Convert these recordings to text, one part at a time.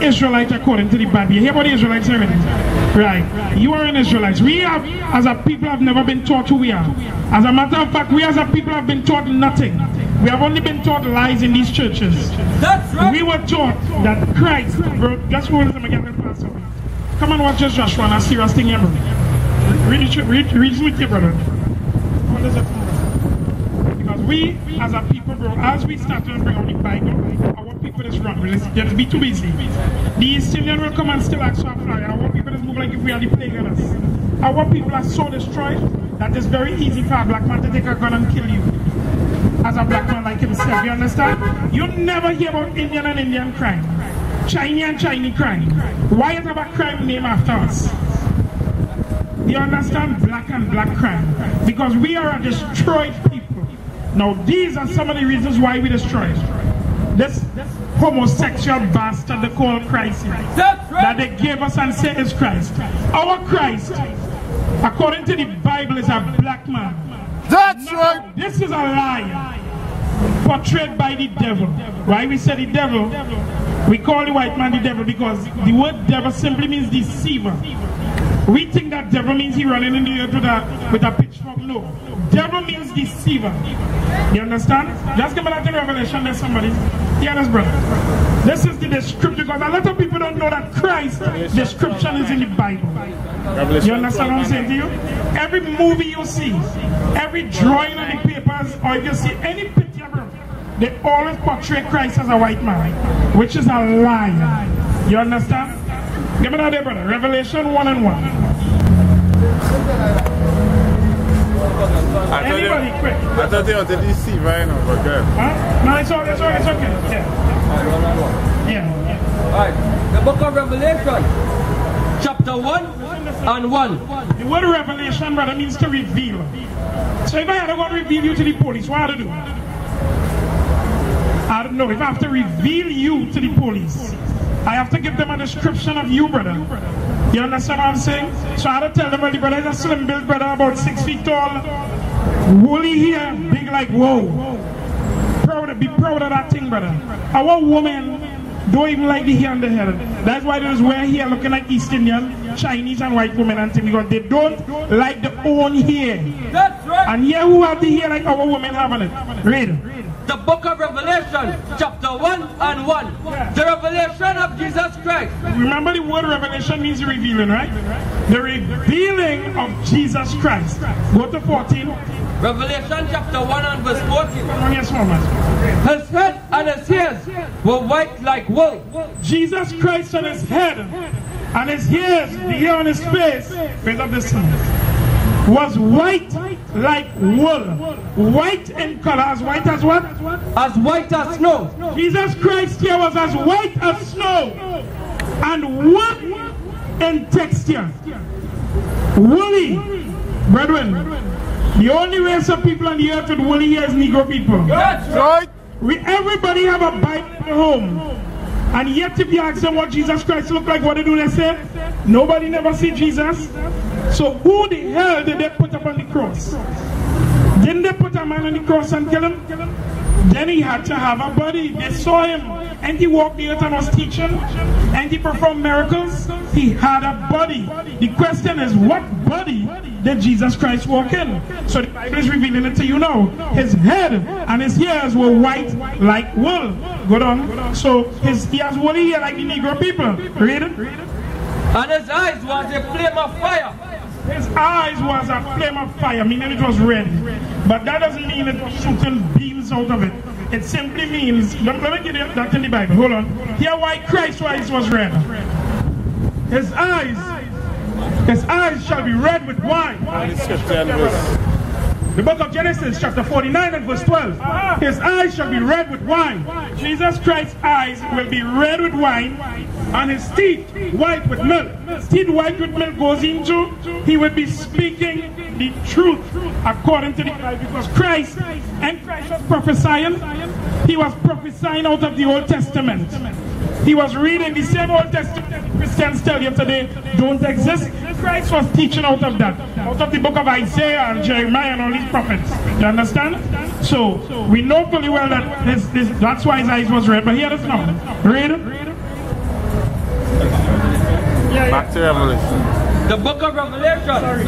Israelite according to the Bible. You hear about the Israelites already? Right. You are an Israelite. We have, as a people, have never been taught who we are. As a matter of fact, we as a people have been taught nothing. We have only been taught lies in these churches. That's right. We were taught that Christ, bro, that's what I'm again. Come and watch this Joshua and a serious thing here, bro. Read it with you, brother. What is it? Because we, as a people, bro, as we start to bring out the Bible, our people is wrong. Let's just be too busy. The East Indian will come and still act so fire. Our people is move like if we are the plague on us. Our people are so destroyed that it's very easy for a black man to take a gun and kill you. As a black man like himself, you understand? You never hear about Indian and Indian crime. Chinese and Chinese crime. Why is our crime named after us? You understand? Black and black crime. Because we are a destroyed people. Now these are some of the reasons why we destroyed. This homosexual bastard they call Christ that they gave us and say is Christ. Our Christ, according to the Bible, is a black man. That's right. This is a lie portrayed by the devil. Why we say the devil? We call the white man the devil because the word devil simply means deceiver. We think that devil means he running in the earth with a pitchfork. No. Devil means deceiver. You understand? Just give me that in Revelation. There's somebody. Hear this, brother. This is the description because a lot of people don't know that Christ's description is in the Bible. You understand what I'm saying to you? Every movie you see, every drawing on the papers, or if you see any picture, bro, they always portray Christ as a white man, which is a lie. You understand? Give me that there, brother. Revelation 1 and 1. Anybody quick? I thought they wanted to deceive right now, but good. Huh? No, it's okay. Yeah. Alright, the book of Revelation, chapter 1 and 1. The word revelation, brother, means to reveal. So if I had to go and reveal you to the police, what I had to do? I don't know. If I have to reveal you to the police, I have to give them a description of you, brother. You understand what I'm saying? So I had to tell them, well, the brother is a slim built brother, about 6 feet tall, woolly hair, big like whoa. Be proud of that thing, brother. Our women don't even like the hair on the head. That's why they just wear hair looking like East Indian, Chinese and white women and things, because they don't like their own hair. That's right. And here who have the hair like our women have on it? Read. The book of Revelation, chapter 1 and 1. Yeah. The revelation of Jesus Christ. Remember the word revelation means revealing, right? The revealing of Jesus Christ. Go to 14. Revelation chapter 1 and verse 14. Yes, mama. His head and his hairs were white like wool. Jesus Christ on his head and his hairs, the hair on his face, face of the sun, was white like wool. White in color, as white as what? As white as snow. Jesus Christ here was as white as snow. And what in texture? Woolly. Brethren, the only race of people on the earth with woolly hair is Negro people. That's right. Everybody have a Bible at home. And yet if you ask them what Jesus Christ look like, what do they say? Nobody never see Jesus. So who the hell did they put up on the cross? Didn't they put a man on the cross and kill him? Then he had to have a body. They saw him and he walked the earth and was teaching and he performed miracles. He had a body. The question is, what body did Jesus Christ walk in? So the Bible is revealing it to you now. His head and his hairs were white like wool. Go on. So he has woolly hair like the Negro people. Read it. And his eyes was a flame of fire. His eyes was a flame of fire, meaning it was red. But that doesn't mean it shooting beams out of it. It simply means, let me get that in the Bible. Hold on. Here why Christ's eyes was red. His eyes shall be red with wine. The book of Genesis, chapter 49 and verse 12. His eyes shall be red with wine. Jesus Christ's eyes will be red with wine, and his teeth white with milk. His teeth white with milk goes into, he will be speaking the truth according to the Bible. Because Christ was prophesying, he was prophesying out of the Old Testament. He was reading the same Old Testament that Christians tell you today don't exist. Christ was teaching out of that, out of the book of Isaiah and Jeremiah and all these prophets. You understand? So we know fully well that that's why his eyes was red. But here it is now. Read it. Back to Revelation. The book of Revelation,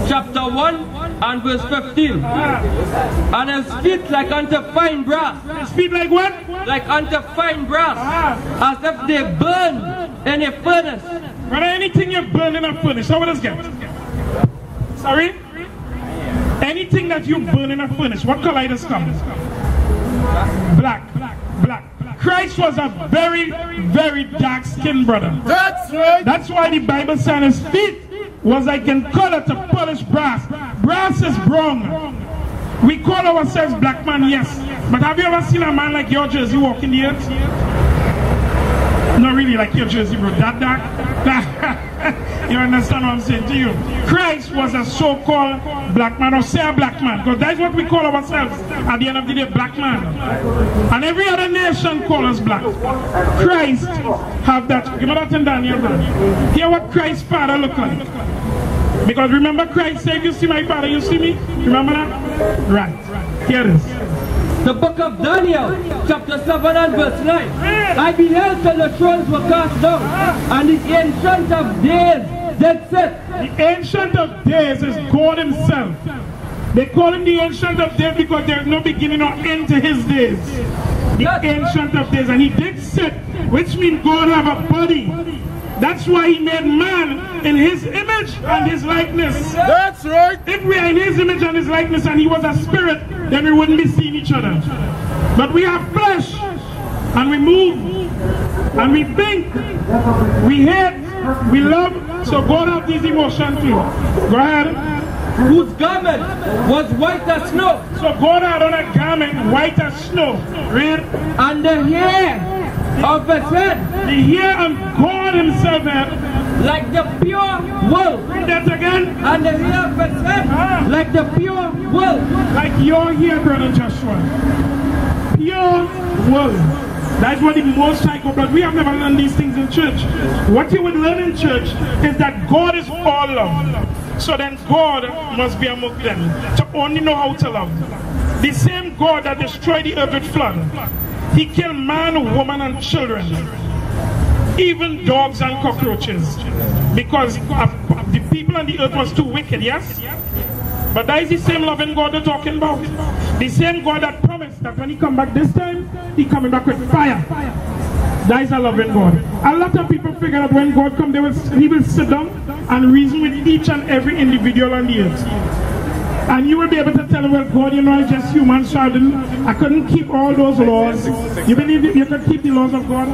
chapter 1 and verse 15. And his feet like unto fine brass. His feet like what? Like unto fine brass. As if they burn in a furnace. Brother, anything you burn in a furnace, how would this get? Sorry? Anything that you burn in a furnace, what color does come? Black. Christ was a very, very dark-skinned brother. That's right. That's why the Bible said his feet was like in color to polished brass. Brass is brown. We call ourselves black man, yes. But have you ever seen a man like your jersey walking the earth? Not really like your jersey, bro. That dark. You understand what I'm saying to you? Christ was a so-called black man, or say a black man, because that's what we call ourselves at the end of the day, black man. And every other nation calls us black. Christ have that. Give me that in Daniel. Hear what Christ's father looked like. Because remember Christ said, if you see my father, you see me? Remember that? Right. Here it is. The book of Daniel, chapter 7 and verse 9. I beheld till the thrones were cast down, and the Ancient of Days did sit. The Ancient of Days is God himself. They call him the Ancient of Days because there is no beginning or end to his days. The Ancient of Days. And he did sit, which means God have a body. That's why he made man in his image and his likeness. That's right. If we are in his image and his likeness and he was a spirit, then we wouldn't be seeing each other. But we have flesh, and we move, and we think, we hate, we love, so God have these emotions too. Go ahead. Whose garment was white as snow. So God had on a garment white as snow. Read. And the hair of his head, the hair of God himself had, like the pure wool. Read that again. And the hair of his head, like the pure wool. Like your hair, brother Joshua. Pure wool. That's what the Most High God. But we have never learned these things in church. What you would learn in church is that God is all love. So then God must be among them to only know how to love. The same God that destroyed the earth with flood. He killed man, woman, and children. Even dogs and cockroaches. Because the people on the earth was too wicked, yes? But that is the same loving God they're talking about. The same God that promised that when he come back this time, he coming back with fire. That is a loving God. A lot of people figure that when God comes, he will sit down and reason with each and every individual on the earth. And you will be able to tell him, well, God, you know, I'm just human, so I couldn't keep all those laws. You believe you could keep the laws of God?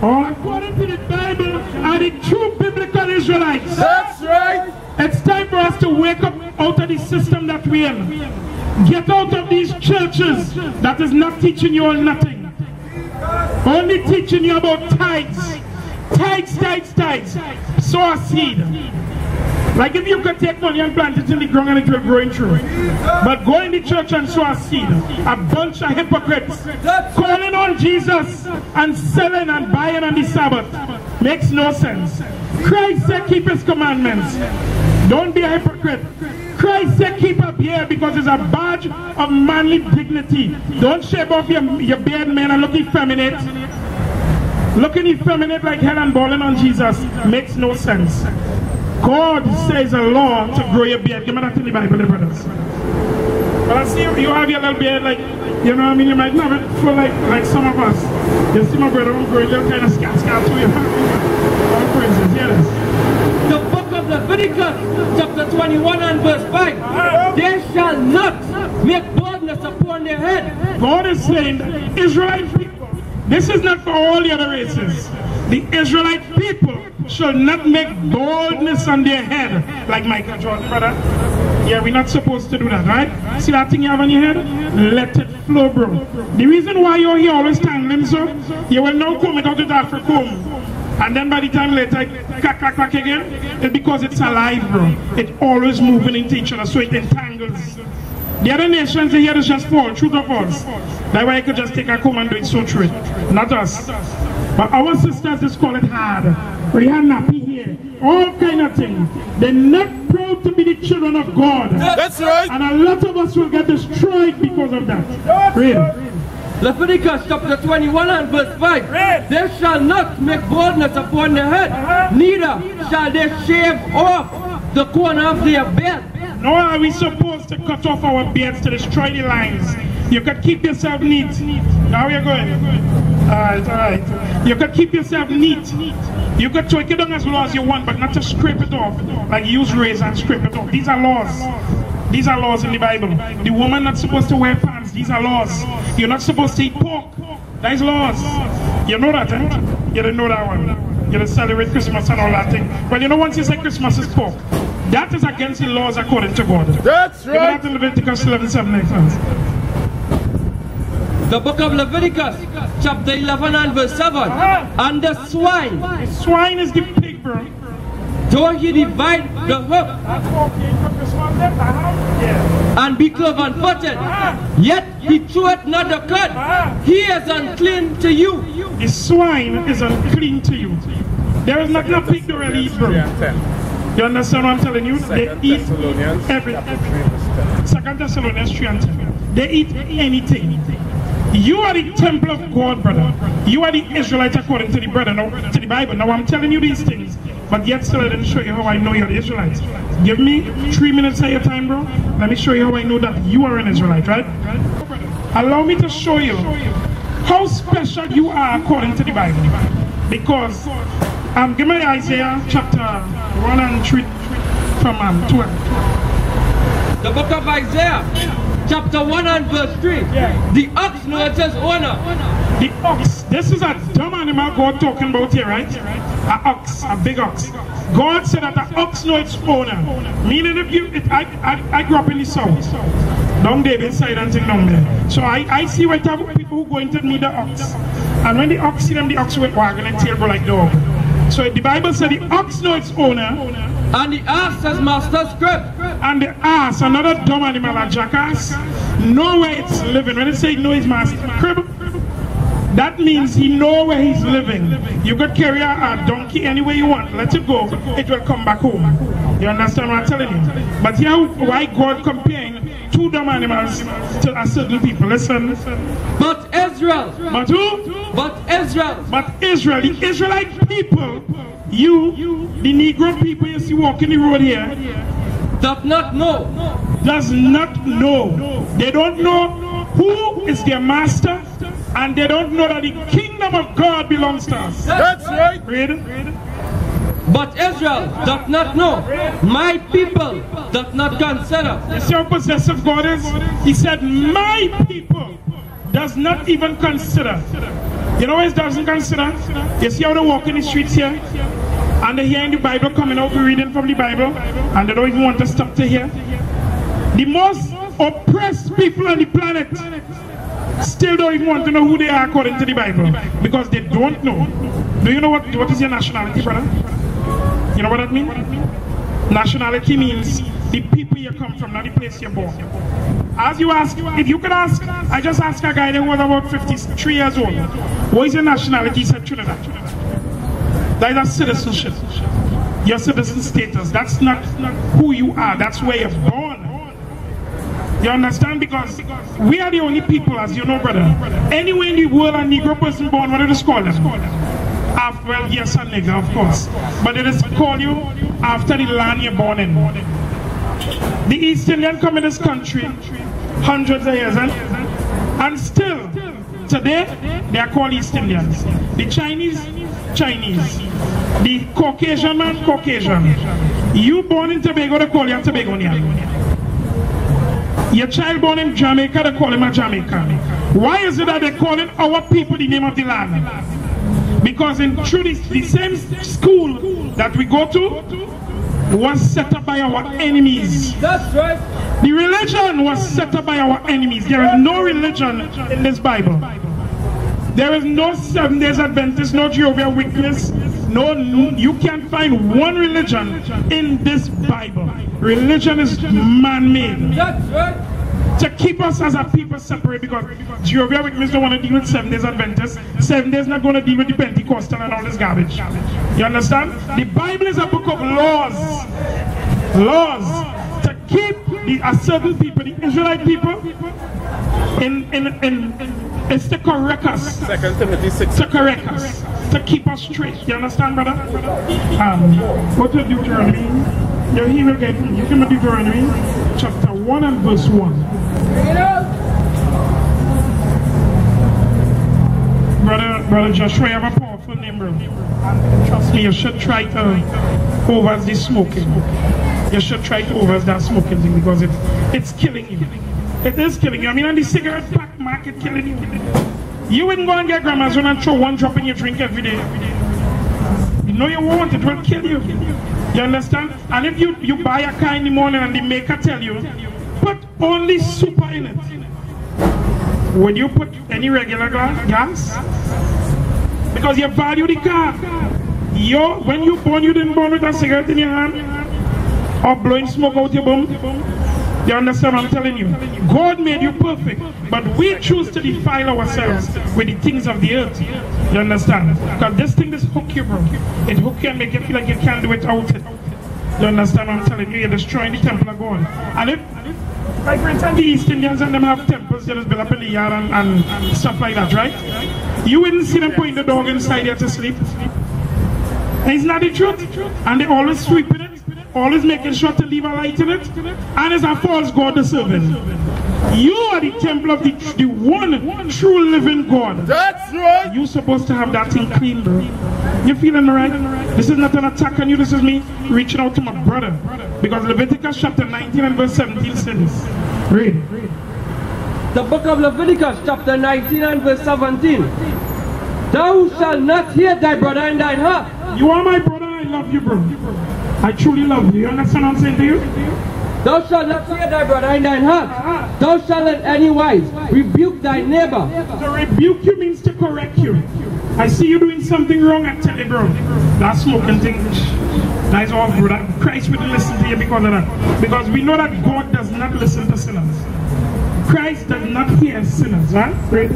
All according to the Bible are the true biblical Israelites. That's right. It's time for us to wake up out of the system that we're in. Get out of these churches that is not teaching you all nothing. Only teaching you about tithes. Tithes. Sow a seed. Like if you could take money and plant it in the ground and it will grow in true. But go in the church and sow a seed. A bunch of hypocrites calling on Jesus and selling and buying on the Sabbath. Makes no sense. Christ said keep his commandments. Don't be a hypocrite. Christ said keep a beard because it's a badge of manly dignity. Don't shave off your beard, man, and look effeminate. Looking effeminate like hell and balling on Jesus makes no sense. God says a law to grow your beard. Give me that in the Bible, brothers. But I see you have your little beard, like, you know what I mean? You might not have it full like some of us. You see my brother who grow a little kind of scat to you. All praises, hear this. The book of Leviticus, chapter 21 and verse 5. They shall not make baldness upon their head. God is saying that Israelite people, this is not for all the other races. The Israelite people shall not make baldness on their head like Michael Jordan, brother. Yeah, we're not supposed to do that, right? See that thing you have on your head? Let it flow, bro. The reason why you're here always tangling, so you will now comb it out with Afro comb. And then by the time later, clack again, it's because it's alive, bro. It's always moving into each other, so it entangles. The other nations, they hear this just fall, truth or false. That's why I could just take a comb and do it so true. Not us. But our sisters just call it hard. We are nappy here. All kind of things. They're not proud to be the children of God. That's right. And a lot of us will get destroyed because of that. Read. Leviticus chapter 21 and verse 5. Read. They shall not make baldness upon the head, neither shall they shave off the corner of their beard. Nor are we supposed to cut off our beards to destroy the lines. You could keep yourself neat. How are you going? Alright. You could keep yourself neat. You could tweak it down as low as you want, but not to scrape it off. Like use razor and scrape it off. These are laws. These are laws in the Bible. The woman not supposed to wear pants. These are laws. You're not supposed to eat pork. That is laws. You know that, eh? You didn't know that one. You didn't celebrate Christmas and all that thing. But you know, once you say Christmas is pork, that is against the laws according to God. That's right. Give me that in Leviticus 11:7. The book of Leviticus, chapter 11 and verse 7. And the swine, The swine is the pig, bro. though he divide the hoof and be cloven footed, yet he cheweth not the cud. He is unclean to you. The swine is unclean to you. There is not a pig to really eat, bro. You understand what I'm telling you? They eat everything. 2 Thessalonians 3:10. They eat anything. You are the temple of God, brother. You are the Israelites according to the Bible. Now I'm telling you these things, but yet still I didn't show you how I know you're the Israelites. Give me 3 minutes of your time, bro. Let me show you how I know that you are an Israelite, right? Allow me to show you how special you are according to the Bible. Because give me Isaiah chapter 1 and 3 from 12. The book of Isaiah, chapter 1 and verse 3. The ox knows his owner. The ox, this is a dumb animal God talking about here, right? An ox, a big ox. God said that the ox knows its owner. Meaning I grew up in the south. Down there, beside and thing down there. So I see what type of people who go into meet the ox. And when the ox see them, the ox will wagging and tail go like dog. So the Bible said the ox knows its owner. And the ass has master's crib. And the ass, another dumb animal, a jackass, know where it's living. When it say know his master's crib, that means he know where he's living. You could carry a donkey anywhere you want. Let it go. It will come back home. You understand what I'm telling you? But here why God comparing two dumb animals to a certain people. Listen. But Israel. But who? But Israel. But Israel. The Israelite people, you, the Negro people you see walking the road here, does not know. Does not know. They don't know who is their master, and they don't know that the kingdom of God belongs to us. That's right. Read. But Israel does not know. My people does not consider. You see how possessive God is? He said, my people does not even consider. You know what it doesn't consider? You see how they walk in the streets here? And they hearing the Bible coming out, we're reading from the Bible, and they don't even want to stop to hear. The most oppressed people on the planet still don't even want to know who they are according to the Bible, because they don't know. Do you know what is your nationality, brother? You know what that means? Nationality means the people you come from, not the place you're born. As you ask, if you could ask, I just asked a guy that was about 53 years old, what is your nationality? He said Trinidad. That is a citizenship. Your citizen status. That's not who you are. That's where you're born. You understand? Because we are the only people, as you know, brother. Anywhere in the world, a Negro person born, what do they call them? After, well, yes, a nigger, of course. But it is call you after the land you're born in. The East Indians come in this country hundreds of years, and still, today, they are called East Indians. The Chinese. The Caucasian man, Caucasian. You born in Tobago, they call you a Tobagonian. Your child born in Jamaica, they call him a Jamaican. Why is it that they're calling our people the name of the land? Because through the same school that we go to was set up by our enemies. That's right. The religion was set up by our enemies. There is no religion in this Bible. There is no 7 Days Adventist, no Jehovah's Witness, you can't find one religion in this Bible. Religion is man-made. That's right. To keep us as a people separate, because Jehovah's Witnesses don't want to deal with 7 Days Adventists. 7 Days not going to deal with the Pentecostal and all this garbage. You understand? The Bible is a book of laws. Laws to keep a certain people, the Israelite people, in It's to correct us. 2 Timothy 6. To correct us. To keep us straight. You understand, brother? Go to Deuteronomy. You will get, you can do Deuteronomy chapter 1 and verse 1. Brother Joshua, you have a powerful name, bro. And trust me, you should try to over the smoking. You should try to over that smoking thing because it's killing you. It is killing you. I mean, on the cigarette pack market killing you. You wouldn't go and get grandma's one and throw one drop in your drink every day. You know you won't, it will kill you. You understand? And if you buy a car in the morning and the maker tell you, put only super in it. Would you put any regular gas? Because you value the car. When you born, you didn't born with a cigarette in your hand or blowing smoke out your bum. You understand what I'm telling you? God made you perfect, but we choose to defile ourselves with the things of the earth. You understand? Because this thing just hook you, bro. It hook you and make you feel like you can't do it without it. You understand what I'm telling you? You're destroying the temple of God. And if, like for instance, the East Indians and them have temples, they just build up in the yard and stuff like that, right? You wouldn't see them putting the dog inside there to sleep. And it's not the truth. And they always sweeping it, always making sure to leave a light in it. And it's a false God to serve it. You are the temple of the one true living God. That's right. You're supposed to have that thing clean, bro. You feeling me, right? This is not an attack on you. This is me reaching out to my brother. Because Leviticus chapter 19 and verse 17 says, read. The book of Leviticus chapter 19 and verse 17. Thou shalt not hate thy brother in thine heart. You are my brother, I love you, bro. I truly love you. You understand what I'm saying to you? Thou shalt not hate thy brother in thine heart. Thou shalt in any wise rebuke thy neighbor. To rebuke you means to correct you. I see you doing something wrong, I tell you, bro. That smoking thing, that is all, bro. Christ wouldn't listen to you because of that. Because we know that God does not listen to sinners. Christ does not hear sinners, huh? Right?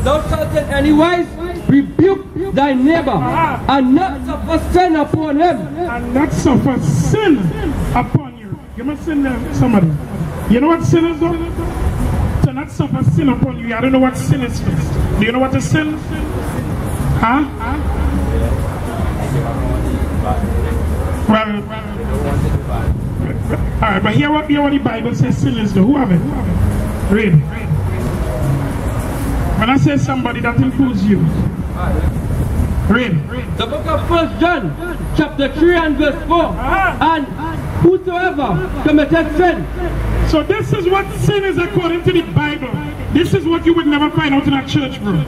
Thou shalt in any wise rebuke thy neighbor, and not suffer sin upon him. And not suffer sin upon you. You must sin somebody. You know what sin is, though? To not suffer sin upon you. I don't know what sin is first. Do you know what is sin? Huh? Well, alright, but here what the Bible says sin is, though. Who have it? Read. When I say somebody, that includes you. Read. The book of 1 John, chapter 3 and verse 4. And whosoever committed sin. So this is what sin is according to the Bible. This is what you would never find out in a church, bro.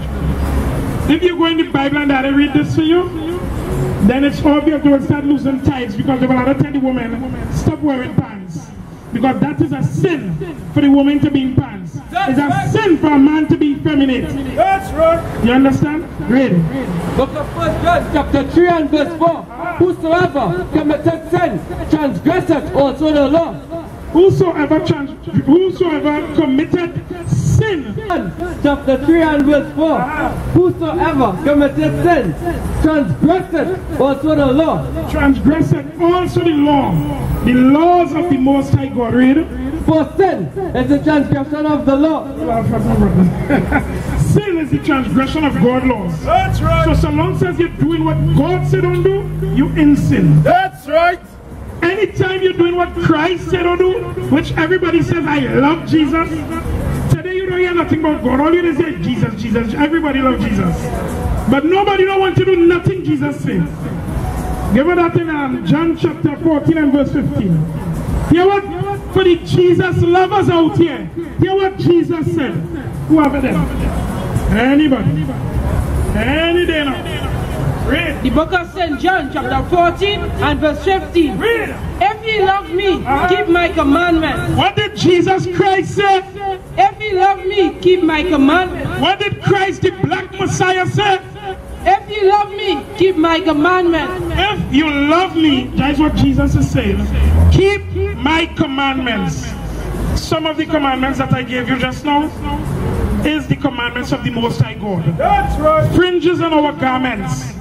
If you go in the Bible and I read this for you, then it's obvious they will start losing tithes because they will have to tell the woman, stop wearing pants. Because that is a sin for the woman to be in pants. It's a sin for a man to be effeminate. That's right. You understand? Read. Book of 1 John, chapter 3 and verse 4. Whosoever committed sin transgresseth also the law. Whosoever committed sin. Chapter 3 and verse 4. Whosoever committed sin transgresseth also the law. Transgresseth also the law. The laws of the Most High God. Read. For sin is the transgression of the law. Sin is the transgression of God's laws. That's right. So long as you're doing what God said don't do, you in sin. That's right. Anytime you're doing what Christ said don't do, which everybody says, I love Jesus. Today you don't hear nothing about God. All you hear is Jesus, Jesus. Everybody loves Jesus. But nobody don't want to do nothing Jesus said. Give it that in John chapter 14 and verse 15. Hear what? For the Jesus lovers out here. Hear what Jesus said. Who have it there? Anybody? Any day now. Read. The book of St. John, chapter 14 and verse 15. Read. If ye love me, keep my commandments. What did Jesus Christ say? If ye love me, keep my commandments. What did Christ the Black Messiah say? If you love me, keep my commandments. If you love me, that's what Jesus is saying. Keep my commandments. Some of the commandments that I gave you just now is the commandments of the Most High God. That's right. Fringes on our garments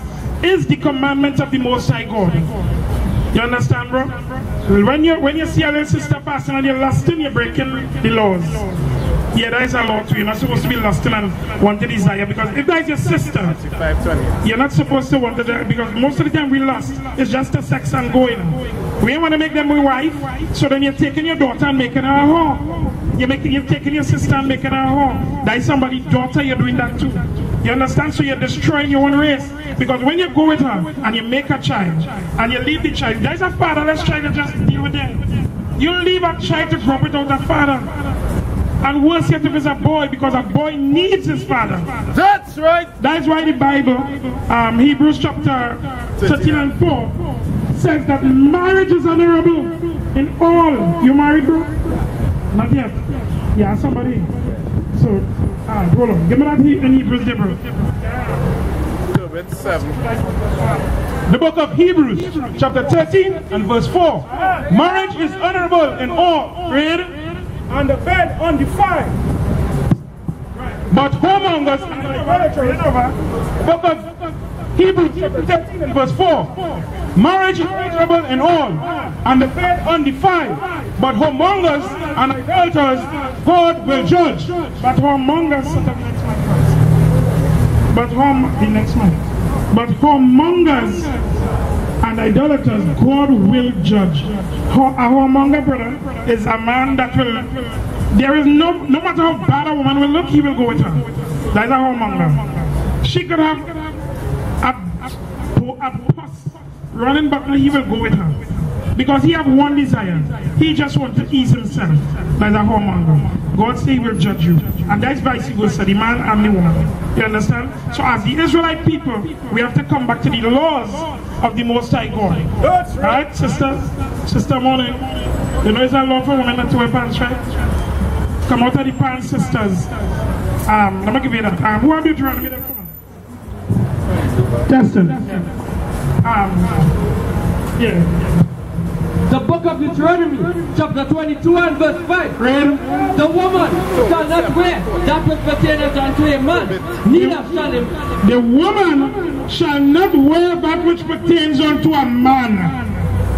is the commandments of the Most High God. You understand, bro? Well, when you see a little sister passing and you're lusting, you're breaking the laws. Yeah, that is a law too. You're not supposed to be lusting and want to desire, because if that is your sister, you're not supposed to want to, because most of the time we lust, it's just a sex and going. We want to make them your wife, so then you're taking your daughter and making her a whore. You're taking your sister and making her a whore. That is somebody's daughter, you're doing that too. You understand? So you're destroying your own race. Because when you go with her and you make a child and you leave the child, there's a fatherless child that just deal with them. You leave a child to grow up without a father. And worse yet if it's a boy, because a boy needs his father. That's right. That's why the Bible, Hebrews chapter 13 and 4, says that marriage is honorable in all. You married, bro? Not yet. Yeah, somebody. So, hold on. Give me that in Hebrews, bro. The book of Hebrews, chapter 13 and verse 4. Marriage is honorable in all. Read. And the bed undefiled. But whoremongers, book of Hebrews, chapter 13 and verse 4. Marriage is honorable in all, and the bed undefiled. But whoremongers and idolaters, God will judge. But whoremongers, but whoremongers and idolaters, God will judge. A whoremonger, brother, is a man that will, there is no matter how bad a woman will look, he will go with her. That is a whoremonger. She could have a puss running back and he will go with her. Because he have one desire. He just wants to ease himself. That's a whoremonger. God say he will judge you. And that's vice versa, the man and the woman. You understand? So as the Israelite people, we have to come back to the laws of the Most High God. That's right. Right, sister? Sister Morning. You know it's a law for women not to wear pants, right? Come out of the pants, sisters. Let me give you that. Who are you trying to get that from? Testing. Yeah. The book of Deuteronomy, chapter 22 and verse 5. Read. The woman shall not wear that which pertaineth unto a man, neither shall him. The woman shall not wear that which pertains unto a man.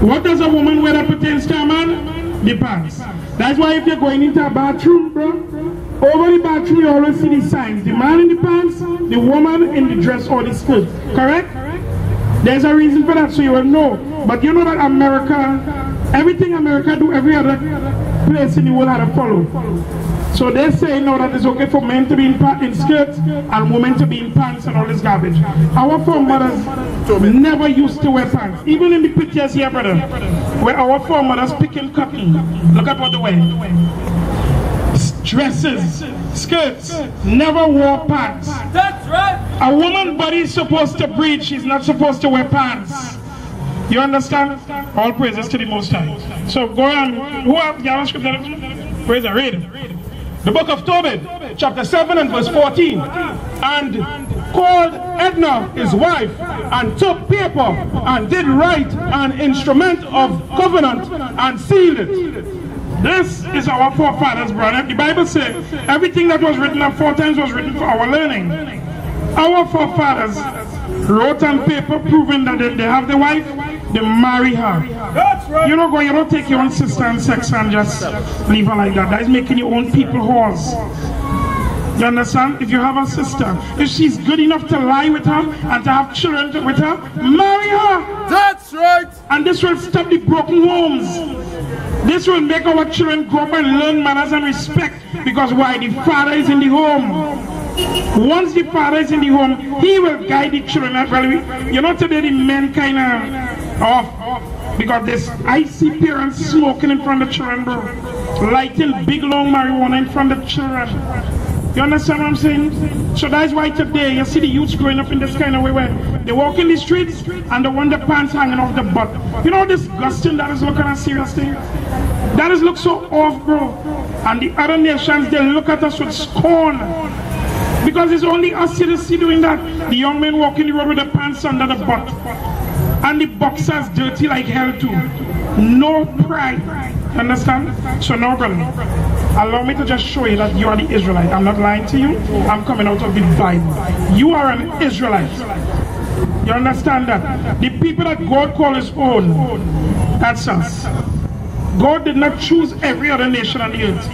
What does a woman wear that pertains to a man? The pants. That's why if you're going into a bathroom, bro, over the bathroom you always see the signs. The man in the pants, the woman in the dress or the skirt. Correct? There's a reason for that, so you will know. But you know that America, everything America do, every other place in the world had to follow. So they say now that it's okay for men to be in skirts and women to be in pants and all this garbage. Our foremothers never used to wear pants. Even in the pictures here, brother, where our foremothers picking cotton. Look at what they wear. Dresses, skirts, never wore pants. That's right. A woman's body is supposed to breathe, she's not supposed to wear pants. You understand? All praises to the Most High. So go on. Who have the scripture? Praise and read. The book of Tobit, chapter 7 and verse 14. And called Edna his wife, and took paper, and did write an instrument of covenant, and sealed it. This is our forefathers, brother. The Bible says everything that was written aforetime was written for our learning. Our forefathers wrote on paper proving that they have the wife, they marry her. That's right. You don't take your own sister and sex and just leave her like that. That is making your own people whores. You understand? If you have a sister, if she's good enough to lie with her and to have children with her, marry her. That's right. And this will stop the broken homes. This will make our children grow up and learn manners and respect. Because why? The father is in the home. Once the father is in the home, he will guide the children. Well, today the men kind of off. Because I see parents smoking in front of the children, bro. Lighting big long marijuana in front of the children. You understand what I'm saying? So that's why today you see the youths growing up in this kind of way where they walk in the streets and they want the pants hanging off the butt. You know this disgusting that is looking at serious thing? That is look so off, bro. And the other nations, they look at us with scorn. Because it's only us citizens doing that. The young men walking the road with the pants under the butt. And the boxers dirty like hell too. No pride. Understand? So now, brother, allow me to just show you that you are the Israelite. I'm not lying to you. I'm coming out of the Bible. You are an Israelite. You understand that? The people that God calls his own, that's us. God did not choose every other nation on the earth.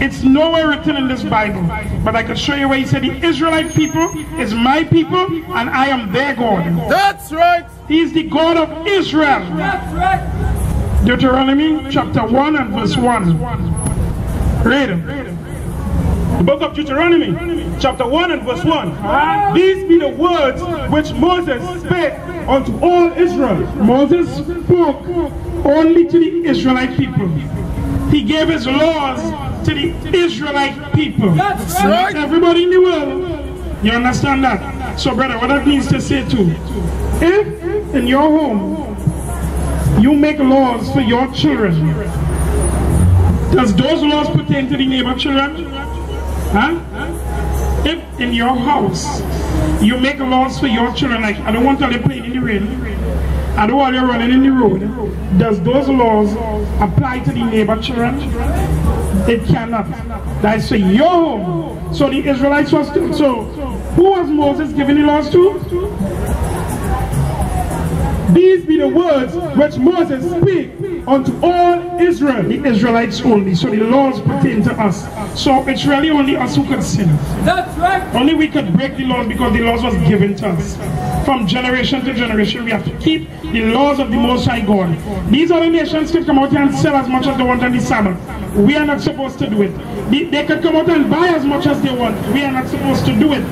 It's nowhere written in this Bible. But I can show you where he said the Israelite people is my people and I am their God. That's right. He is the God of Israel. That's right. Deuteronomy chapter 1 and verse 1. Read it. The book of Deuteronomy, chapter 1 and verse 1. These be the words which Moses spake unto all Israel. Moses spoke only to the Israelite people. He gave his laws to the Israelite people. That's right. Everybody in the world. You understand that? So brother, what that means to say too, if in your home you make laws for your children, does those laws pertain to the neighbor children? Huh? If in your house you make laws for your children, like I don't want all you playing in the rain, I don't want you running in the road, does those laws apply to the neighbor children? It cannot. That's for your home. So the Israelites was too. So who was Moses giving the laws to? These be the words which Moses spake unto all Israel. The Israelites only. So the laws pertain to us. So it's really only us who could sin. That's right. Only we could break the laws because the laws was given to us. From generation to generation, we have to keep the laws of the Most High God. These other nations can come out here and sell as much as they want on the Sabbath. We are not supposed to do it. They could come out and buy as much as they want. We are not supposed to do it.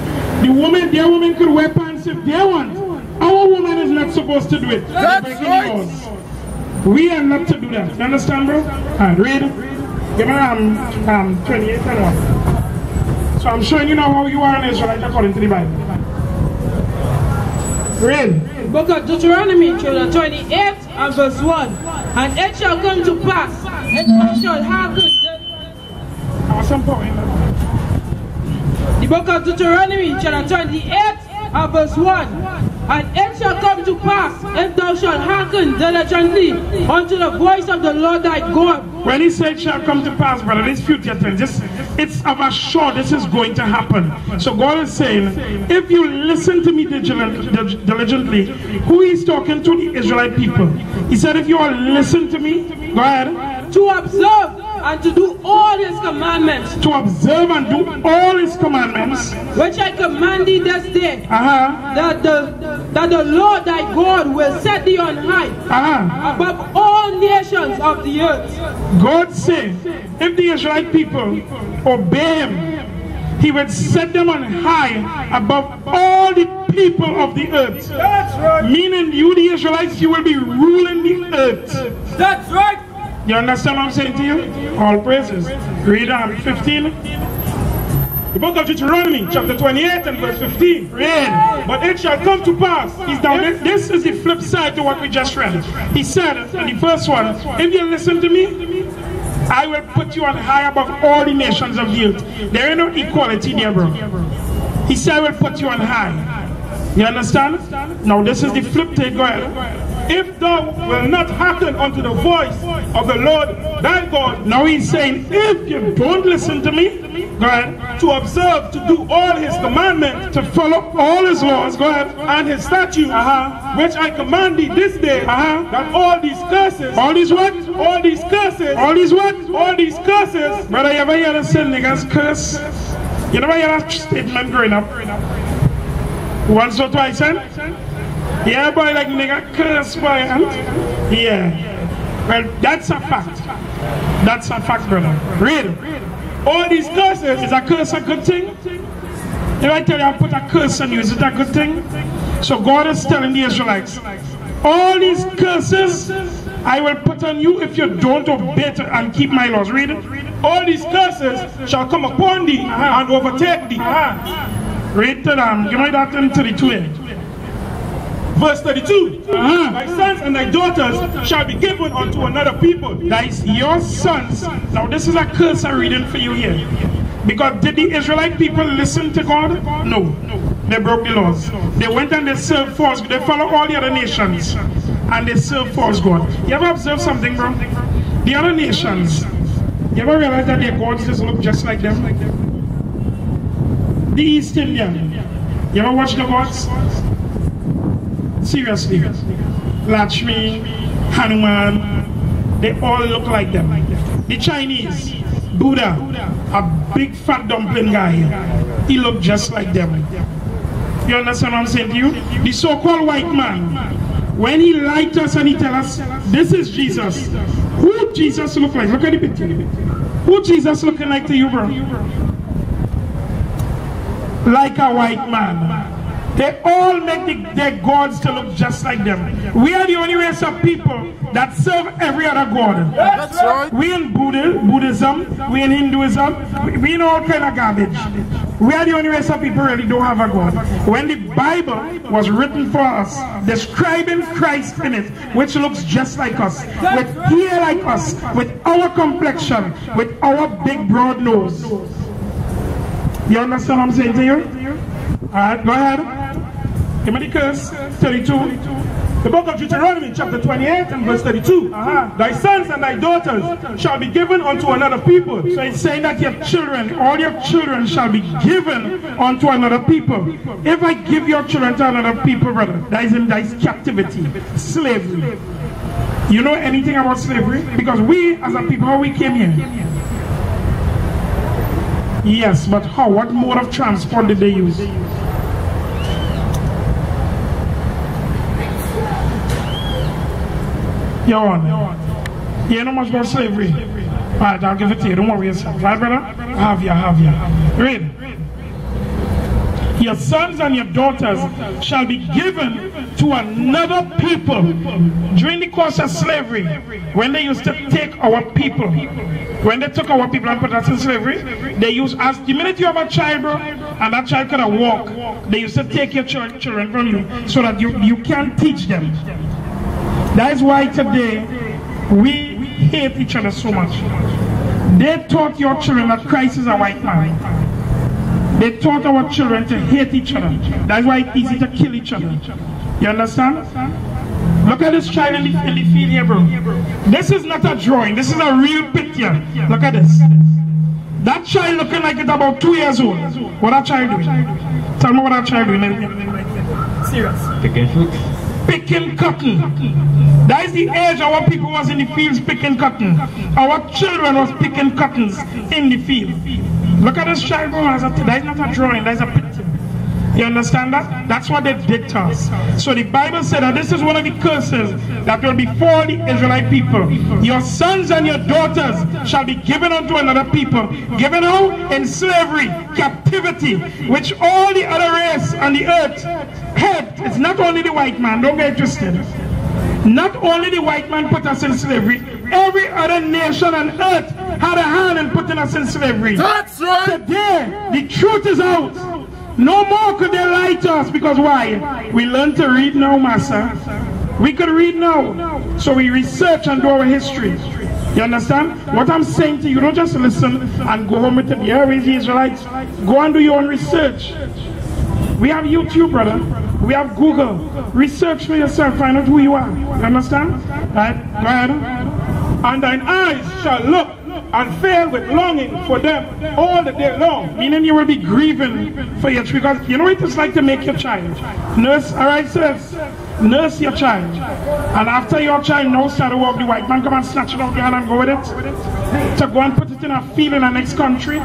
Their women could wear pants if they want. Our woman is not supposed to do it. That's right. We are not to do that. You understand, bro? Read. Give me 28 and 1. So I'm showing you now how you are an Israelite according to the Bible. Read. Book of Deuteronomy, chapter 28 and verse 1. And it shall come to pass, and thou shalt hearken. The book of Deuteronomy, chapter 28 and verse 1. And it shall come to pass, if thou shalt hearken diligently unto the voice of the Lord thy God. When he said shall come to pass, brother, this future tense, it's of a sure this is going to happen. So God is saying, if you listen to me diligently, who he's talking to? The Israelite people. He said, if you all listen to me, go ahead. To observe and to do all his commandments. To observe and do all his commandments. Which I command thee this day. That the Lord thy God will set thee on high. Above all nations of the earth. God said, if the Israelite people obey him, he would set them on high above all the people of the earth. That's right. Meaning you, the Israelites, you will be ruling the earth. That's right. You understand what I'm saying to you? All praises. Read 15. The book of Deuteronomy, chapter 28 and verse 15. Read. But it shall come to pass. This is the flip side to what we just read. He said in the first one, if you listen to me, I will put you on high above all the nations of the earth. There ain't no equality there, bro. He said I will put you on high. You understand? Now this is the flip take. Go ahead. If thou will not hearken unto the voice of the Lord thy God. Now he's saying, if you don't listen to me, go ahead. To observe, to do all his commandments, to follow all his laws, go ahead. And his statutes, which I command thee this day, that all these curses. All these what? All these curses. All these what? All these curses. Brother, you ever hear us say niggas curse? You never hear that statement growing up? Once or twice, eh? Yeah, boy, like nigga curse, boy, eh? Yeah. Well, that's a fact. That's a fact, brother. Read. All these curses. Is a curse a good thing? If I tell you I put a curse on you, is it a good thing? So God is telling the Israelites, all these curses I will put on you if you don't obey and keep my laws. Read it. All these curses shall come upon thee and overtake thee. Read to them. Give me that in 32. Verse 32. Thy sons and thy daughters shall be given unto another people. That is your sons. Now this is a curse I'm reading for you here. Because did the Israelite people listen to God? No. They broke the laws. They went and they served false. They followed all the other nations. And they served false God. You ever observe something, bro? The other nations, you ever realize that their gods just look just like them? The East Indian. You ever watch the gods? Seriously. Lakshmi, Hanuman, they all look like them. The Chinese, Buddha, a big fat dumpling guy, he looked just like them. You understand what I'm saying to you? The so-called white man, when he lied to us and he tell us, this is Jesus. Who Jesus look like? Look at the picture. Who Jesus looking like to you, bro? Like a white man. They all make their gods to look just like them. We are the only race of people that serve every other god. That's right. We in Buddhism, we in Hinduism, we in all kind of garbage. We are the only race of people really don't have a god. When the Bible was written for us, describing Christ in it, which looks just like us, with hair like us, with our complexion, with our big broad nose. You understand what I'm saying to you? Alright, go ahead. Give me the curse. 32. The book of Deuteronomy, chapter 28 and verse 32. Thy sons and thy daughters shall be given unto another people. So it's saying that your children, all your children shall be given unto another people. If I give your children to another people, brother, that is captivity, slavery. You know anything about slavery? Because we, as a people, how we came here? Yes, but how? What mode of transport did they use? You on? You know much about slavery? Alright, I'll give it to you. Don't worry yourself. Right, brother? I have you. Read. Your sons and your daughters shall be given to another people. During the course of slavery, when they used to take our people, when they took our people and put us in slavery, they used as the minute you have a child, bro, and that child cannot walk, they used to take your children from you so that you can't teach them. That is why today we hate each other so much. They taught your children that Christ is a white man. They taught our children to hate each other. That's why it's easy to kill each other. You understand? Look at this child in the field here, bro. This is not a drawing. This is a real picture. Look at this. That child looking like it's about 2 years old. What that child doing? Tell me what that child doing. Serious. Picking fruit. Picking cotton. That is the age our people was in the fields picking cotton. Our children was picking cottons in the field. Look at this child, bro. That is not a drawing, that is a picture. You understand that? That's what they did to us. So the Bible said that this is one of the curses that will befall the Israelite people. Your sons and your daughters shall be given unto another people. Given out in slavery, captivity, which all the other race on the earth had. It's not only the white man, don't get twisted. Not only the white man put us in slavery, every other nation on earth had a hand in putting us in slavery. That's right. Today, the truth is out. No more could they lie to us, because why? We learn to read now, master. We could read now. So we research and do our history. You understand? What I'm saying to you, don't just listen and go home with it. Yeah, where's the Israelites? Go and do your own research. We have YouTube, brother. We have Google. Research for yourself, find out who you are. You understand? Right? Go ahead. And thine eyes shall look and fail with longing for them all the day long. Meaning you will be grieving for your child. Because you know what it's like to make your child. Nurse, alright, sis. Nurse your child. And after your child now start to walk, the white man come and snatch it out your hand and go with it. To go and put it in a field in the next country.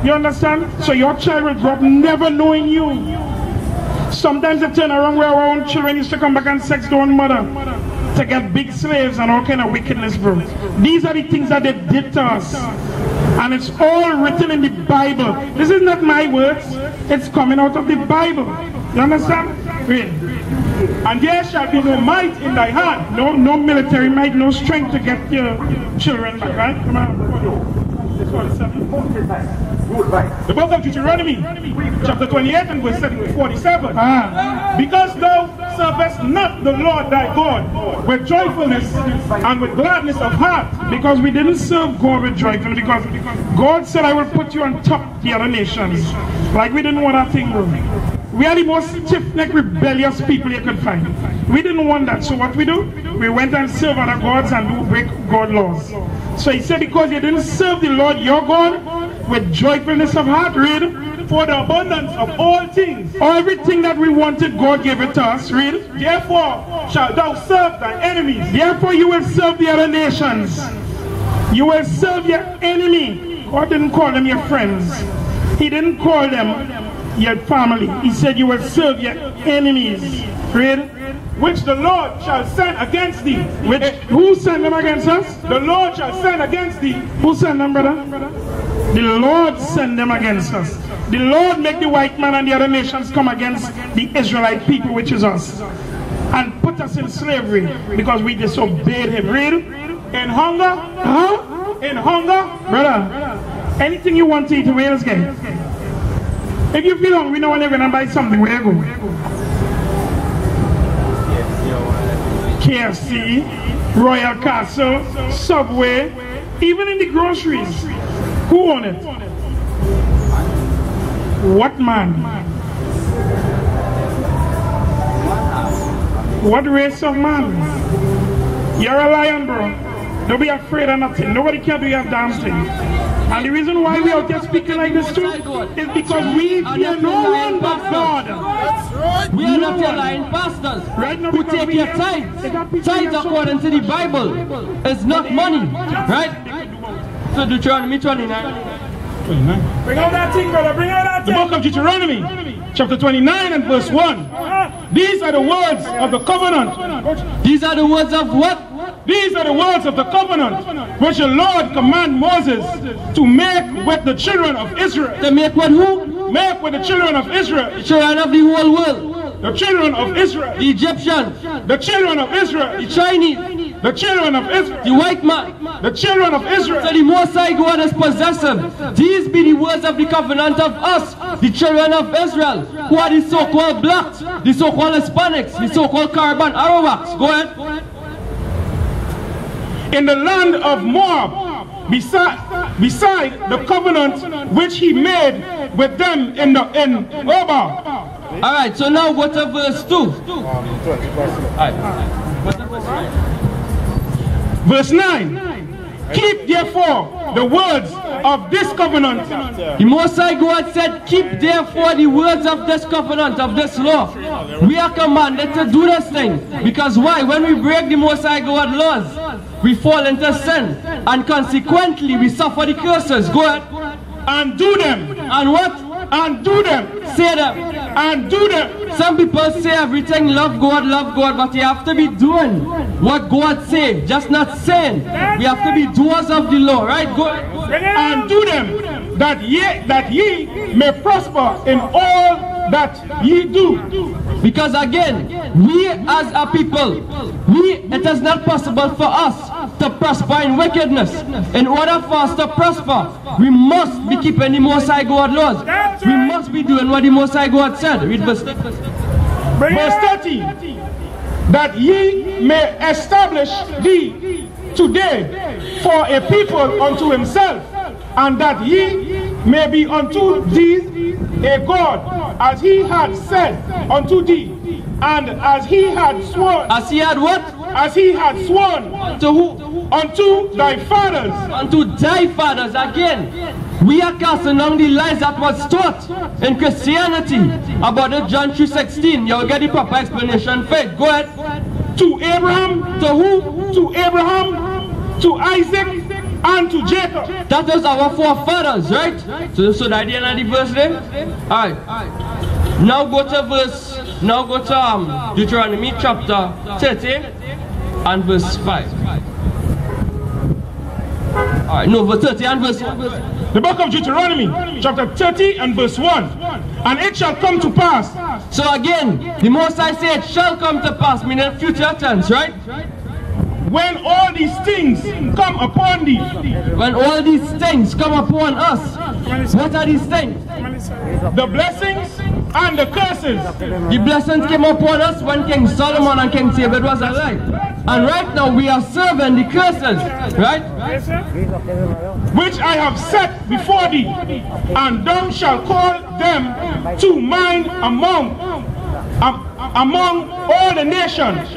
You understand? So your child will grow up never knowing you. Sometimes they turn around where our own children used to come back and sex their own mother to get big slaves and all kind of wickedness, bro. These are the things that they did to us. And it's all written in the Bible. This is not my words. It's coming out of the Bible. You understand? Read. And there shall be no might in thy hand. No military might, no strength to get your children back, right? Come on. The book of Deuteronomy, chapter 28 and verse 47. Because thou servest not the Lord thy God with joyfulness and with gladness of heart. Because we didn't serve God with joyfulness. Because God said, I will put you on top of the other nations. Like we didn't want that thing, bro. We are the most stiff-necked, rebellious people you could find. We didn't want that. So what we do? We went and served other gods and do break God laws. So he said, because you didn't serve the Lord your God with joyfulness of heart, read, For the abundance of all things. Everything that we wanted, God gave it to us. Read. Therefore shalt thou serve thy enemies. Therefore you will serve the other nations. You will serve your enemy. God didn't call them your friends. He didn't call them your family. He said you will serve your enemies. Read. Which the Lord shall send against thee. Who sent them against us? The Lord shall send against thee. Who sent them, brother? The Lord sent them against us. The Lord make the white man and the other nations come against the Israelite people, which is us, and put us in slavery because we disobeyed him. Read. In hunger. In hunger. Brother, anything you want to eat, where else get? If you feel hungry, no one ever gonna buy something. Where you go? KFC, Royal Castle, Subway, even in the groceries. Who own it? What man? What race of man? You're a lion, bro. Don't be afraid of nothing. Nobody can do your damn thing. And the reason why we are just speaking like this too is because we fear no one but God. We are not your lying pastors who take your tithes. Tithes according to the Bible is not money, right? So Deuteronomy 29. Bring out that thing, brother. Bring out that thing. The book of Deuteronomy, chapter 29 and verse 1. These are the words of the covenant. These are the words of what? These are the words of the covenant which the Lord commanded Moses to make with the children of Israel. To make with who? Make with the children of Israel. The children of the whole world. The children of Israel. The Egyptians. The children of Israel. The Chinese. The children of Israel. The white man. The children of Israel. So the Most High God is possessive. These be the words of the covenant of us, the children of Israel, who are the so-called blacks, the so-called Hispanics, the so-called Caribs and Arawaks. Go ahead. In the land of Moab, beside the covenant which he made with them in Obah. Alright, so now go to verse 2. Verse 9. Keep therefore the words of this covenant. The Most High God said, keep therefore the words of this covenant, of this law. We are commanded to do this thing. Because why? When we break the Most High God laws, we fall into sin. And consequently, we suffer the curses. Go ahead. And do them. And what? And do them. Say them. And do them. Some people say everything, love God, but you have to be doing what God says, just not saying. We have to be doers of the law, right? Go ahead. And do them, that ye may prosper in all that ye do. Because again, we as a people, it is not possible for us to prosper in wickedness. In order for us to prosper, we must be keeping the Most High God laws. We must be doing what the Most High God said. Read verse 30. That ye may establish thee today for a people unto himself, and that ye may be unto thee a God, as he had said unto thee, and as he had sworn. As he had what? As he had sworn. To who? Unto thy fathers. Unto thy fathers. Again, we are casting down the lies that was taught in Christianity about the John 3:16. You'll get the proper explanation for it. Go ahead. To Abraham. To who? To Abraham, to Isaac, and to Jacob. That was our forefathers, right? So that the end of the verse there? Alright. Now go to Deuteronomy chapter 30 and verse 5. Alright, no, verse 30 and verse 1. The book of Deuteronomy, chapter 30 and verse 1. And it shall come to pass. So again, the Most High said it shall come to pass, meaning future tense, right? When all these things come upon thee. When all these things come upon us. What are these things? The blessings and the curses. The blessings came upon us when King Solomon and King David was alive. And right now we are serving the curses, right? Which I have set before thee, and thou shalt call them to mind among all the nations.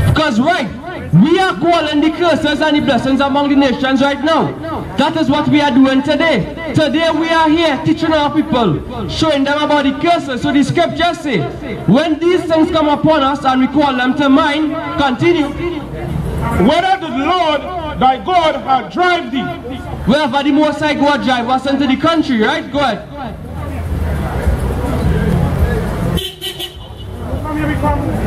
Because right, We are calling the curses and the blessings among the nations right now. That is what we are doing today. Today we are here teaching our people, showing them about the curses. So the scriptures say, when these things come upon us and we call them to mind, continue. Whether the Lord thy God hath drive thee. Wherever the Most High God drive us into the country, right? Go ahead.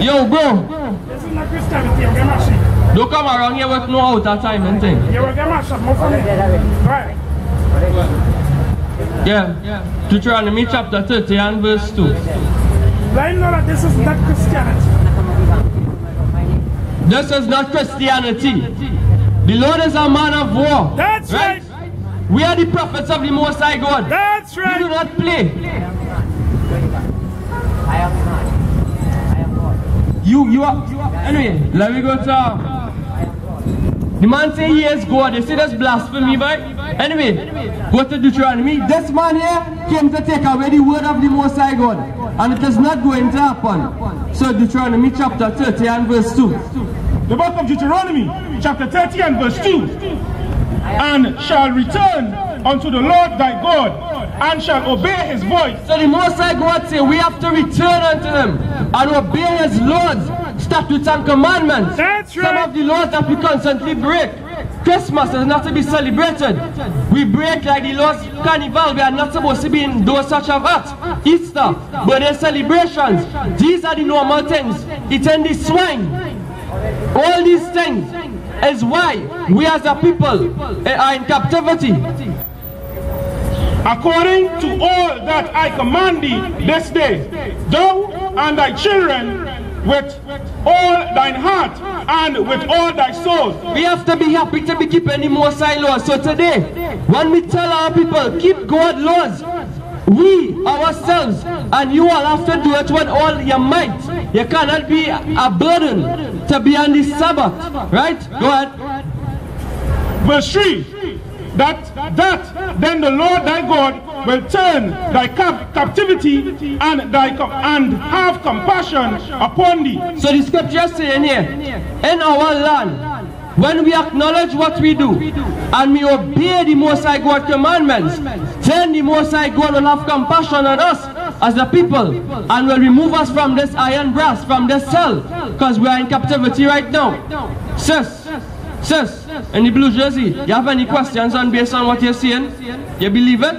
Yo, bro. This is not Christianity, you're going to mash it. Don't come around here with no out of time and thing. You're going to mash up, more funny. Right. Yeah. Deuteronomy chapter 30 and verse 2. I know that this is not Christianity. This is not Christianity. The Lord is a man of war. That's right. We are the prophets of the Most High God. That's right. We do not play. I am not. You are. Anyway, let me go to. The man say he is God. You see that's blasphemy, boy. Anyway, go to Deuteronomy. This man here came to take away the word of the Most High God, and it is not going to happen. So Deuteronomy chapter 30 and verse 2. The book of Deuteronomy, chapter 30 and verse 2. And shall return unto the Lord thy God, and shall obey his voice. So the Most High God say we have to return unto him and obey his laws, statutes and commandments. That's right. Some of the laws that we constantly break. Christmas is not to be celebrated. We break like the laws carnival. We are not supposed to be in those such of acts. Easter, birthday celebrations. These are the normal things. Eating the swine. All these things is why we as a people are in captivity. According to all that I command thee this day, thou and thy children with all thine heart and with all thy soul. We have to be happy to be keeping the Most High laws. So today, when we tell our people, keep God laws, we ourselves and you all have to do it with all your might. You cannot be a burden to be on the Sabbath. Right? Go ahead. Verse 3. That then the Lord thy God will turn thy captivity and have compassion upon thee. So the scripture saying here, in our land, when we acknowledge what we do and we obey the Most High God commandments, then the Most High God will have compassion on us as a people and will remove us from this iron brass, from this cell, because we are in captivity right now. Sis, in the blue jersey, you have any questions on based on what you're saying? You believe it?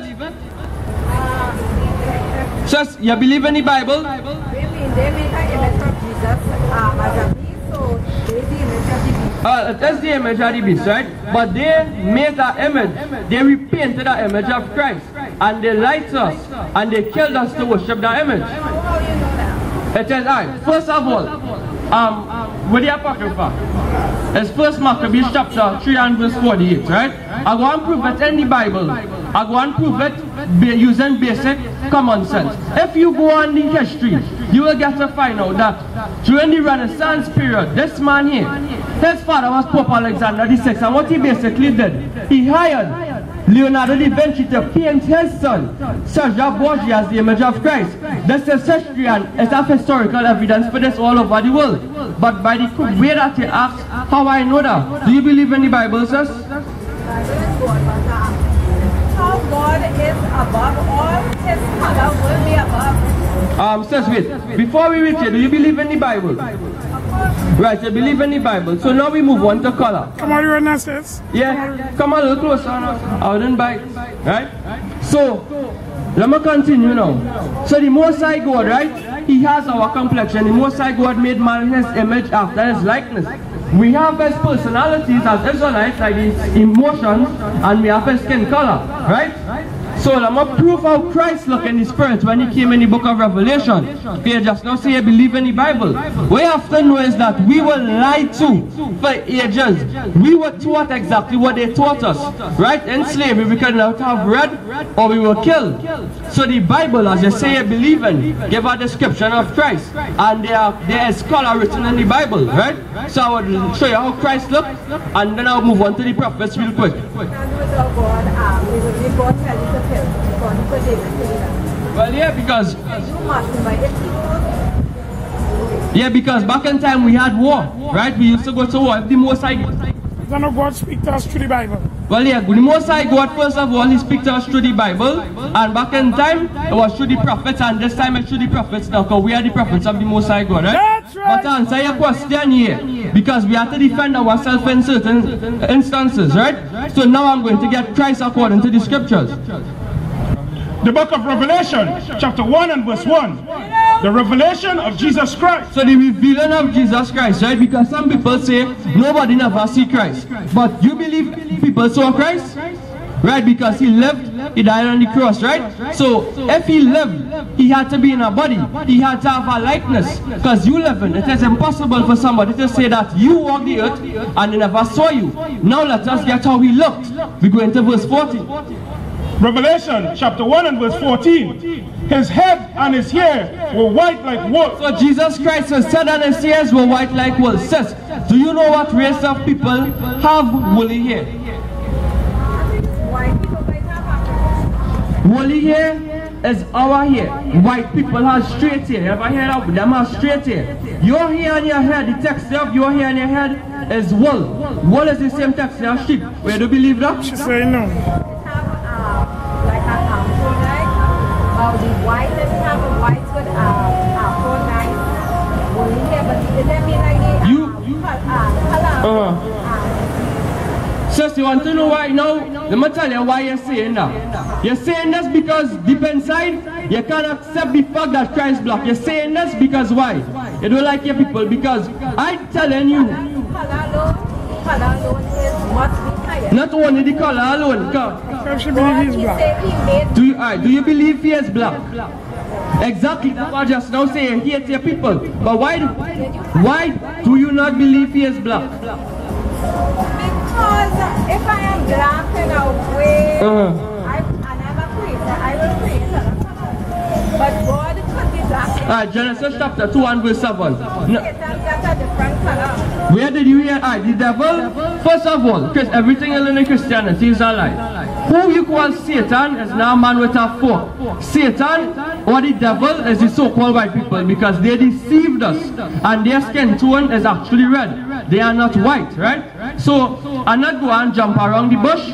Sis, you believe in the Bible? They make an image of Jesus as a beast, so they the image of the beast. That's the image of the beast, right? But they made that image, they repainted that image of Christ, and they lied to us, and they killed us to worship that image. How do you know that? It is I. First of all, with the Apocrypha, it's 1 Maccabees chapter 3 and verse 48, right? I go and prove it in the Bible. I go and prove it using basic common sense. If you go on the history, you will get to find out that during the Renaissance period, this man here, his father was Pope Alexander VI, and what he basically did, he hired Leonardo da Vinci to paint his son, Sergio Borgia, as the image of Christ. This is history and it's have historical evidence for this all over the world. But by the way that you ask, how I know that? Do you believe in the Bible, sis? How God is above all, his father will be above. Sis, wait. Before we reach here, do you believe in the Bible? Right, you believe in the Bible. So now we move on to color. Come on, you're in sis. Yeah, come a little closer. I wouldn't bite. Right? So, let me continue now. So the Most High God, right? He has our complexion. The Most High God made man in his image after his likeness. We have his personalities as Israelites, like his emotions, and we have his skin color, right? So let me prove how Christ looked in the spirit when he came in the book of Revelation. Okay, just now say you believe in the Bible. What you have to know is that we were lied to for ages. We were taught exactly what they taught us. Right? In slavery we could not have read or we were killed. So the Bible, as you say you believe in, give a description of Christ. And there is color written in the Bible. Right? So I will show you how Christ looked, and then I'll move on to the prophets real quick. Well, yeah, because Yeah, because back in time we had war, right? We used to go to war. If the Most High... Then God speak to us through the Bible. Well, yeah, the Most High God, first of all, He speaks to us through the Bible. And back in time, it was through the prophets. And this time it's through the prophets now, because we are the prophets of the Most High God, right? That's right. But to answer your question here, because we have to defend ourselves in certain instances, right? So now I'm going to get Christ according to the scriptures. The book of Revelation, chapter 1 and verse 1. The revelation of Jesus Christ. So the revealing of Jesus Christ, right? Because some people say nobody never see Christ. But you believe people saw Christ? Right? Because He lived, He died on the cross, right? So if He lived, He had to be in a body. He had to have a likeness. Because you live in it. It is impossible for somebody to say that you walked the earth and they never saw you. Now let us get how He looked. We go into verse 14. Revelation chapter 1 and verse 14. His head and his hair were white like wool. So Jesus Christ, His head and His hairs were white like wool. Sis, do you know what race of people have woolly hair? White people might have Woolly hair is our hair. White people have straight hair. You ever heard of them have straight hair? Your hair and your head, the texture of your hair and your head is wool. Wool is the same texture as sheep. Where do you believe that? She say no. The white doesn't have a white with afro nice woolly hair, but it doesn't mean like the color. Sis, you want to know why now? Let me tell you why you're saying that. You're saying this because deep inside you can't accept the fact that Christ black. You're saying this because why? You don't like your people because I'm telling you. Color alone is must be higher. Not only the color alone. If she believe he's black. Do you believe he is black? Exactly. That's what I just now saying. He hates your people. But why do you not believe he is black? Because if I am black in a way, and I'm a creator, I will create another color. But God could be black. Alright, Genesis chapter 2 and verse 7. Where did you hear? The devil? First of all, because everything in Christianity is a lie. Who you call Satan is now a man with a fork. Satan or the devil is the so-called white people because they deceived us. And their skin tone is actually red. They are not white, right? So, I'm not going to jump around the bush.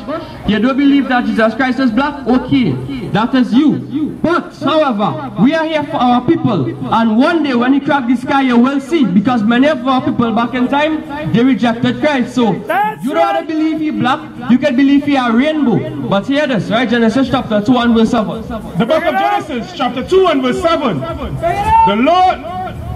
You don't believe that Jesus Christ is black? Okay, that is you. But, however, we are here for our people. And one day when you crack the sky, you will see. Because many of our people back in time, they rejected Christ. So, you don't have to believe he black, you can believe he a rainbow. But hear this, right? Genesis chapter 2 and verse 7. The book of Genesis chapter 2 and verse 7. The Lord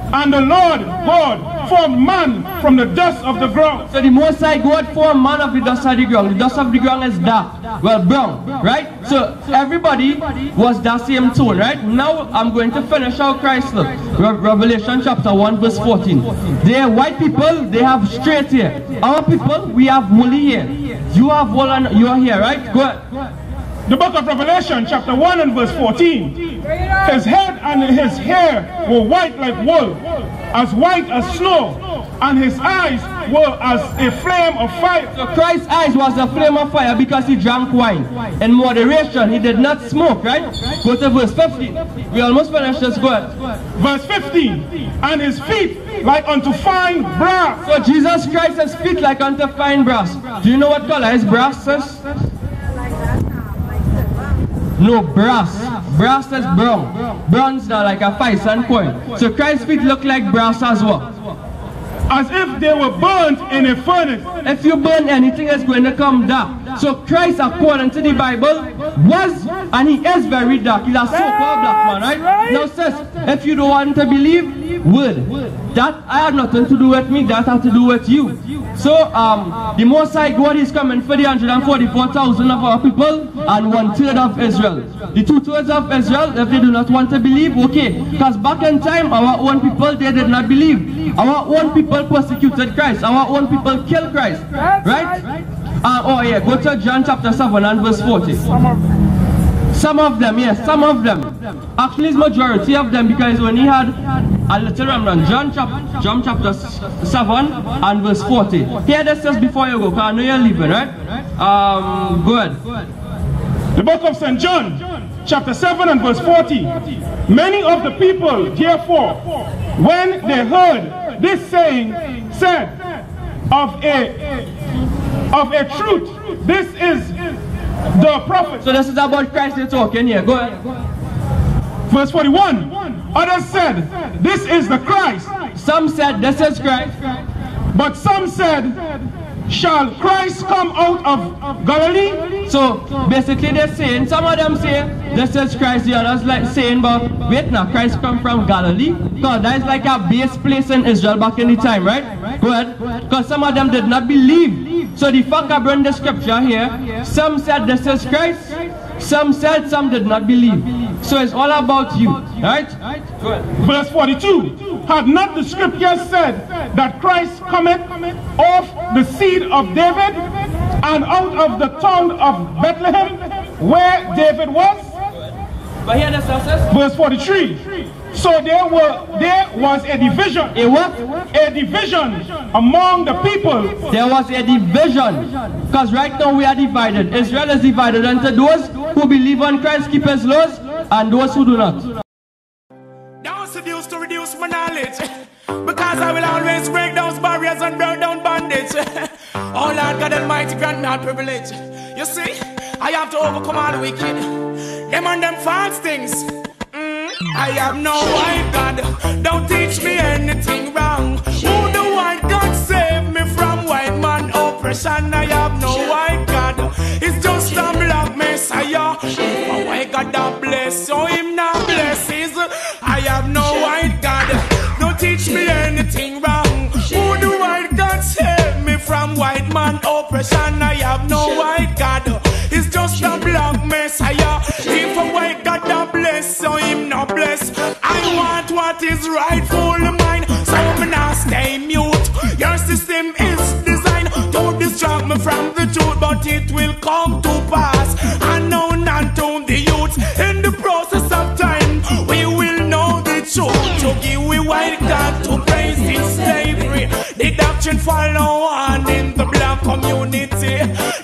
God formed man from the dust of the ground. So the Most High God formed man of the dust of the ground. The dust of the ground is dark, well brown, right? So everybody was that same tone, right? Now I'm going to finish how Christ looked. Revelation chapter 1 verse 14. They are white people, they have straight hair. Our people, we have woolly hair. You have wool and your hair, right? Go ahead. The book of Revelation chapter 1 and verse 14. His head and his hair were white like wool, as white as snow, and his eyes were as a flame of fire. So Christ's eyes was a flame of fire because he drank wine. In moderation, he did not smoke, right? Go to verse 15. We almost finished this, go ahead. Verse 15. And his feet like unto fine brass. So Jesus Christ's feet like unto fine brass. Do you know what color is brass, sis? No, brass. Brass is brown. Brown's not like a 5 cent coin. So Christ's feet look like brass as well. As if they were burnt in a furnace. If you burn anything, it's going to come dark. So Christ, according to the Bible, was and he is very dark. He's a so-called black man, right? Now sis, if you don't want to believe, word. That I have nothing to do with me, that has to do with you. So the Most High God is coming for the 144,000 of our people and 1/3 of Israel. The 2/3 of Israel, if they do not want to believe, okay. Because back in time, our own people, they did not believe. Our own people persecuted Christ. Our own people killed Christ. Right? Oh yeah, go to John chapter 7 and verse 40. Some of them, yes, some of them. Actually, it's majority of them because when he had a little remnant, John chapter 7 and verse 40. Hear this just before you go, because I know you're leaving, right? Good. The book of St. John, chapter 7 and verse 40. Many of the people, therefore, when they heard this saying, said, of a truth, this is the prophet. So this is about Christ they're talking here. Go ahead. Verse 41. Others said, this is the Christ. Some said, this is Christ. But some said, shall Christ come out of Galilee? So basically they're saying, some of them say, this is Christ. The others like saying, but wait now, Christ come from Galilee? Because that is like a base place in Israel back in the time, right? Go ahead. Because some of them did not believe. So the fact I bring the scripture here, some said this is Christ, some said some did not believe. So it's all about you, right? Go ahead. Verse 42. Have not the scriptures said that Christ cometh of the seed of David and out of the town of Bethlehem where David was? But here the says, verse 43. So there was a division. A what? A division among the people. There was a division. Because right now we are divided. Israel is divided into those who believe on Christ, keep his laws, and those who do not. Don't seduce to reduce my knowledge, because I will always break those barriers and burn down bondage. Oh Lord God Almighty, grant me a privilege. You see, I have to overcome all the wicked, them and them false things. I have no white God, don't teach me anything wrong. Who the white God save me from white man oppression? I have no white God, it's just a black messiah. A white God that bless, so him not blesses. I have no white God, don't teach me anything wrong. Who the white God save me from white man oppression? I have no white God, it's just a black messiah. If a white God that bless, so him not bless. I want what is rightful mine, so me not stay mute. Your system is designed to distract me from the truth, but it will come to pass. Unknown unto the youth. In the process of time, we will know the truth. To give we white God to praise in slavery. The doctrine follow on in the black community.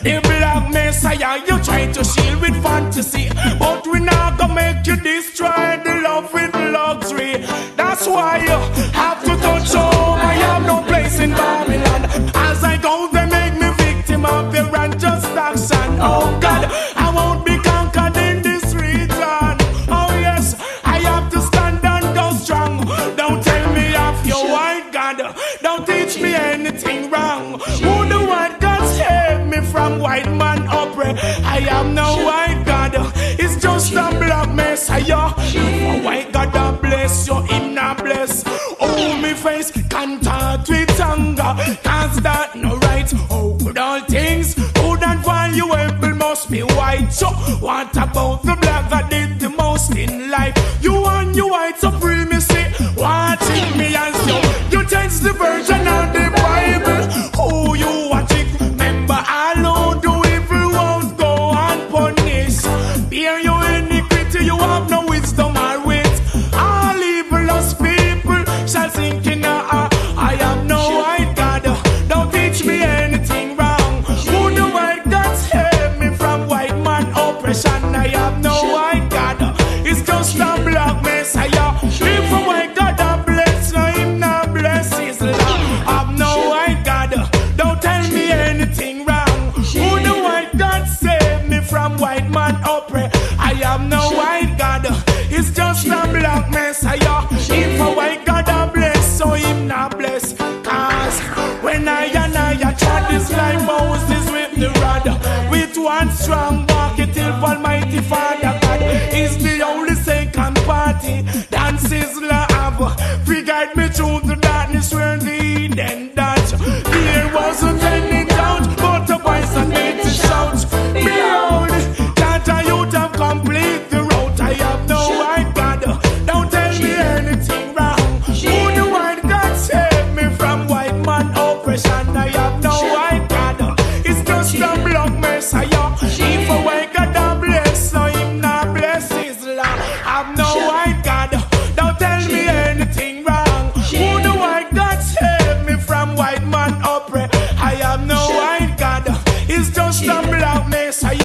The black messiah you try to shield with fantasy, but we not gonna make you destroy the love with luxury. That's why you have to touch home. I have no place in Babylon. As I go, they make me victim of their unjust action. Oh God, I won't be conquered in this region. Oh yes, I have to stand and go strong. Don't tell me of your white God, don't teach me anything wrong. Who the white God save me from white man oppress? I am no white God, it's just a black messiah. A white God that bless you, him not bless. Oh, me face contact with anger, cause that no right. Oh, good all things good and valuable must be white. So what about the black that did the most in life? You and your white supremacy, watching me as you change the version of the Bible. Who you watching? Remember, I know do evil won't go unpunished. Bear your iniquity, you have no wisdom or wit. All evilous people shall sink in a I am no white God, don't teach me anything wrong. Who the white God save me from white man oppression? I have no white God, it's just a black messiah. If a white God that bless, no him not bless his love. I've no white God, don't tell me anything wrong. Who the white God save me from white man oppress? I have no white God, it's just a black messiah. If a white God that bless, so him not bless. Cause when I trod this like Moses with the rod, with one strong walk it till Almighty Father